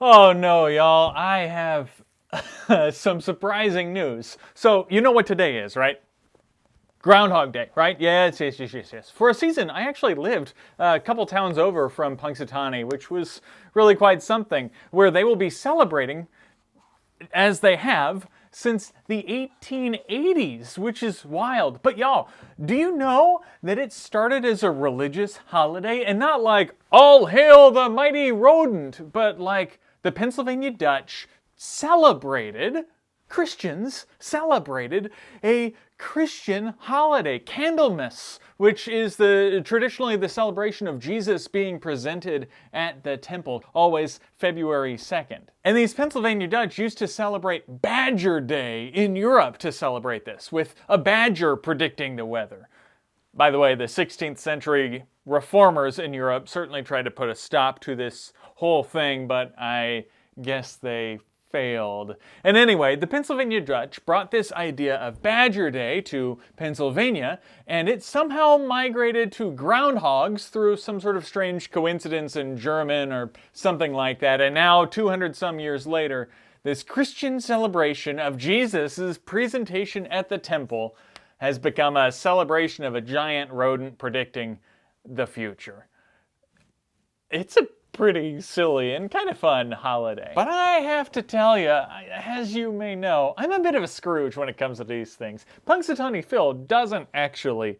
Oh no, y'all, I have some surprising news. So, you know what today is, right? Groundhog Day, right? Yes. For a season, I actually lived a couple towns over from Punxsutawney, which was really quite something, where they will be celebrating, as they have, since the 1880s, which is wild. But y'all, do you know that it started as a religious holiday? And not like, all hail the mighty rodent, but like the Pennsylvania Dutch celebrated, Christians celebrated a Christian holiday, Candlemas, which is traditionally the celebration of Jesus being presented at the temple, always February 2nd. And these Pennsylvania Dutch used to celebrate Badger Day in Europe to celebrate this, with a badger predicting the weather. By the way, the 16th century reformers in Europe certainly tried to put a stop to this whole thing, but I guess they failed. And anyway, the Pennsylvania Dutch brought this idea of Badger Day to Pennsylvania, and it somehow migrated to groundhogs through some sort of strange coincidence in German or something like that. And now, 200 some years later, this Christian celebration of Jesus' presentation at the temple has become a celebration of a giant rodent predicting the future. It's a pretty silly and kind of fun holiday. But I have to tell you, as you may know, I'm a bit of a Scrooge when it comes to these things. Punxsutawney Phil doesn't actually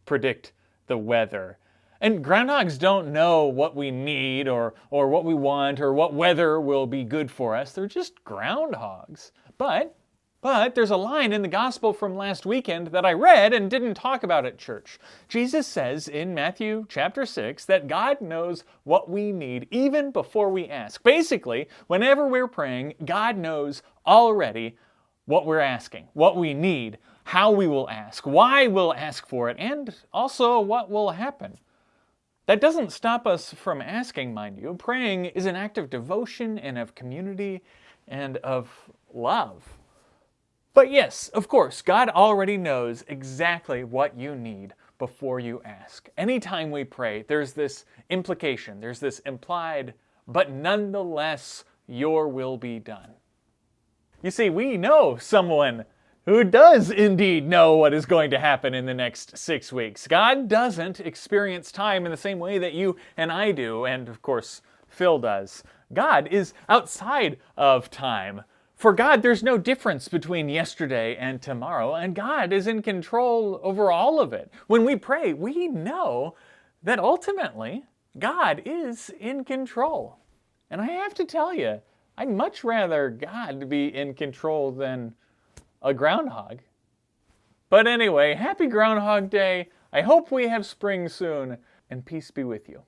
predict the weather. And groundhogs don't know what we need or what we want or what weather will be good for us. They're just groundhogs. But there's a line in the gospel from last weekend that I read and didn't talk about at church. Jesus says in Matthew chapter 6 that God knows what we need even before we ask. Basically, whenever we're praying, God knows already what we're asking, what we need, how we will ask, why we'll ask for it, and also what will happen. That doesn't stop us from asking, mind you. Praying is an act of devotion and of community and of love. But yes, of course, God already knows exactly what you need before you ask. Anytime we pray, there's this implication, there's this implied, but nonetheless, your will be done. You see, we know someone who does indeed know what is going to happen in the next 6 weeks. God doesn't experience time in the same way that you and I do, and of course, Phil does. God is outside of time. For God, there's no difference between yesterday and tomorrow, and God is in control over all of it. When we pray, we know that ultimately God is in control. And I have to tell you, I'd much rather God be in control than a groundhog. But anyway, happy Groundhog Day. I hope we have spring soon, and peace be with you.